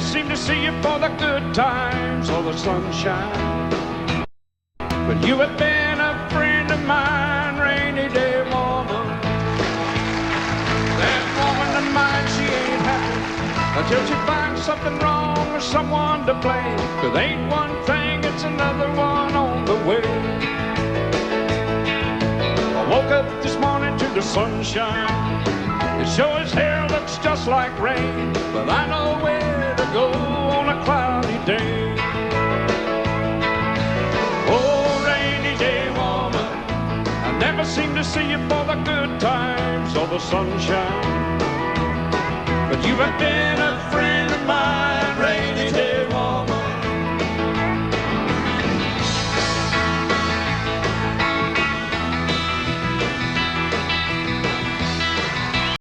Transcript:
never seem to see you for the good times or the sunshine. But you have been a friend of mine, rainy day woman. That woman of mine, she ain't happy until she finds something wrong or someone to blame. 'Cause ain't one thing, it's another one on the way. I woke up this morning to the sunshine. It sure as hell looks just like rain, but I know where to go on a cloudy day. Oh, rainy day woman, I never seem to see you for the good times or the sunshine. But you have been a friend